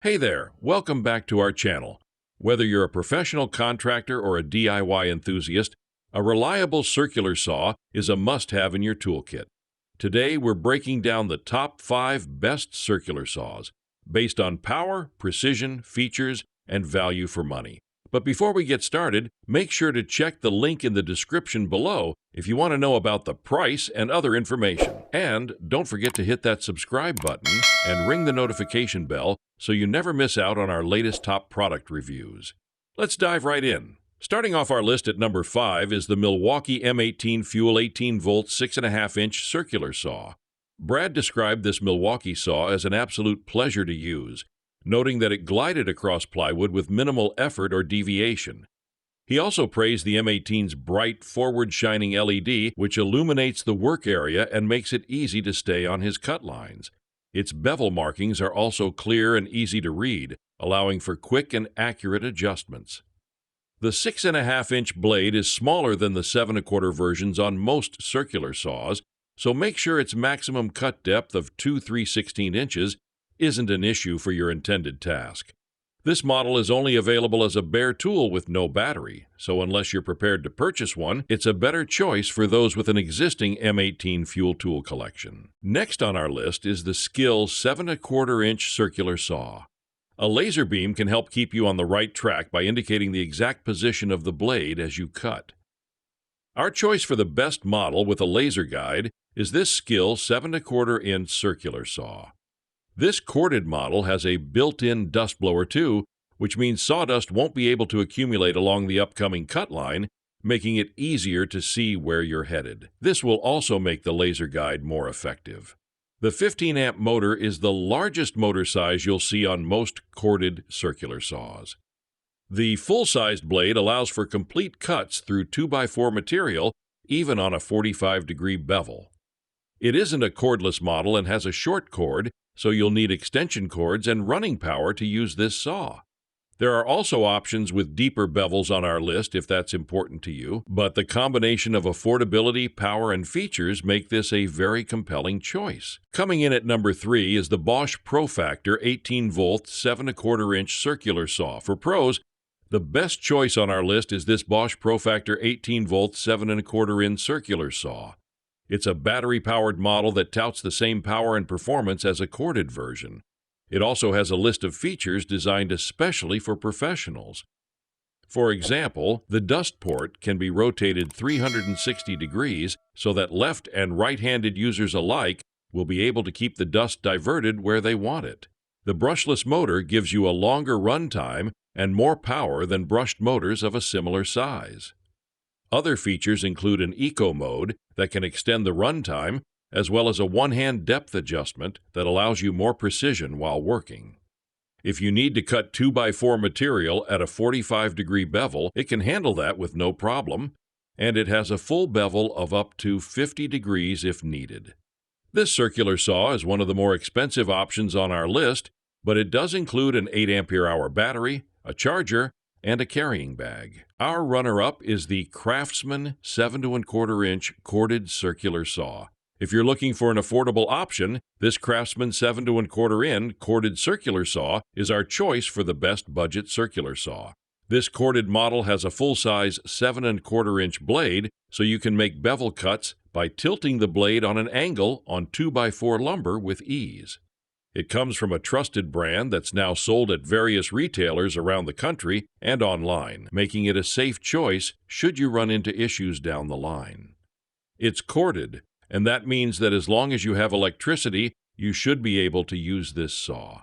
Hey there, welcome back to our channel. Whether you're a professional contractor or a DIY enthusiast, a reliable circular saw is a must-have in your toolkit. Today, we're breaking down the top 5 best circular saws, based on power, precision, features, and value for money. But before we get started, make sure to check the link in the description below if you want to know about the price and other information. And don't forget to hit that subscribe button and ring the notification bell so you never miss out on our latest top product reviews. Let's dive right in. Starting off our list at number 5 is the Milwaukee M18 Fuel 18-volt 6.5-inch circular saw. Brad described this Milwaukee saw as an absolute pleasure to use, noting that it glided across plywood with minimal effort or deviation. He also praised the M18's bright, forward-shining LED, which illuminates the work area and makes it easy to stay on his cut lines. Its bevel markings are also clear and easy to read, allowing for quick and accurate adjustments. The 6.5-inch blade is smaller than the 7.25 versions on most circular saws, so make sure its maximum cut depth of 2 3/16 inches isn't an issue for your intended task. This model is only available as a bare tool with no battery, so unless you're prepared to purchase one, it's a better choice for those with an existing M18 fuel tool collection. Next on our list is the SKIL 7.25-inch circular saw. A laser beam can help keep you on the right track by indicating the exact position of the blade as you cut. Our choice for the best model with a laser guide is this SKIL 7.25-inch circular saw. This corded model has a built-in dust blower too, which means sawdust won't be able to accumulate along the upcoming cut line, making it easier to see where you're headed. This will also make the laser guide more effective. The 15-amp motor is the largest motor size you'll see on most corded circular saws. The full-sized blade allows for complete cuts through 2x4 material, even on a 45-degree bevel. It isn't a cordless model and has a short cord, so you'll need extension cords and running power to use this saw. There are also options with deeper bevels on our list if that's important to you, but the combination of affordability, power, and features make this a very compelling choice. Coming in at number 3 is the Bosch Profactor 18-volt 7.25-inch circular saw. For pros, the best choice on our list is this Bosch Profactor 18-volt 7.25-inch circular saw. It's a battery-powered model that touts the same power and performance as a corded version. It also has a list of features designed especially for professionals. For example, the dust port can be rotated 360 degrees so that left and right-handed users alike will be able to keep the dust diverted where they want it. The brushless motor gives you a longer run time and more power than brushed motors of a similar size. Other features include an eco mode that can extend the runtime, as well as a one-hand depth adjustment that allows you more precision while working. If you need to cut 2x4 material at a 45-degree bevel, it can handle that with no problem, and it has a full bevel of up to 50 degrees if needed. This circular saw is one of the more expensive options on our list, but it does include an 8 ampere-hour battery, a charger, and a carrying bag. Our runner-up is the Craftsman 7.25-inch corded circular saw. If you're looking for an affordable option, this Craftsman 7.25-inch corded circular saw is our choice for the best budget circular saw. This corded model has a full-size 7.25-inch blade, so you can make bevel cuts by tilting the blade on an angle on 2x4 lumber with ease. It comes from a trusted brand that's now sold at various retailers around the country and online, making it a safe choice should you run into issues down the line. It's corded, and that means that as long as you have electricity, you should be able to use this saw.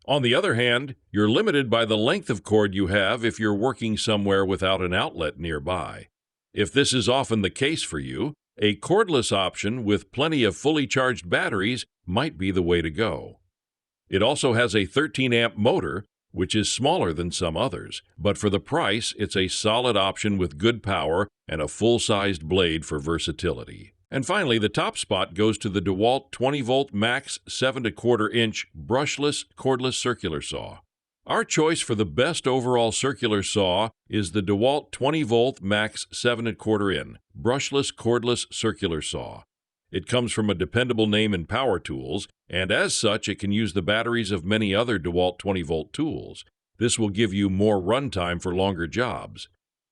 On the other hand, you're limited by the length of cord you have if you're working somewhere without an outlet nearby. If this is often the case for you, a cordless option with plenty of fully charged batteries might be the way to go. It also has a 13-amp motor, which is smaller than some others, but for the price, it's a solid option with good power and a full-sized blade for versatility. And finally, the top spot goes to the DeWalt 20-volt max 7.25-inch brushless cordless circular saw. Our choice for the best overall circular saw is the DeWalt 20-volt max 7.25-inch brushless cordless circular saw. It comes from a dependable name in power tools, and as such, it can use the batteries of many other DeWalt 20-volt tools. This will give you more runtime for longer jobs.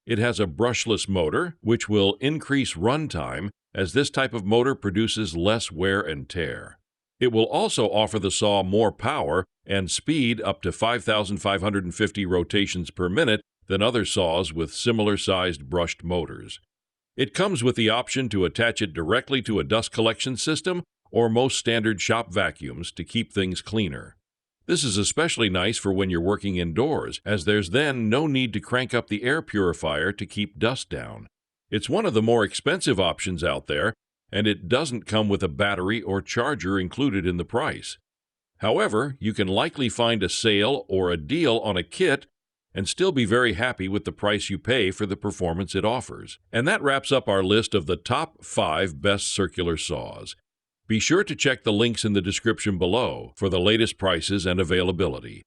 It has a brushless motor, which will increase runtime as this type of motor produces less wear and tear. It will also offer the saw more power and speed up to 5,550 rotations per minute than other saws with similar-sized brushed motors. It comes with the option to attach it directly to a dust collection system or most standard shop vacuums to keep things cleaner. This is especially nice for when you're working indoors, as there's then no need to crank up the air purifier to keep dust down. It's one of the more expensive options out there, and it doesn't come with a battery or charger included in the price. However, you can likely find a sale or a deal on a kit and still be very happy with the price you pay for the performance it offers. And that wraps up our list of the top 5 best circular saws. Be sure to check the links in the description below for the latest prices and availability.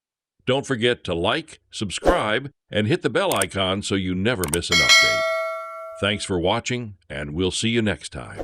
Don't forget to like, subscribe, and hit the bell icon so you never miss an update. Thanks for watching, and we'll see you next time.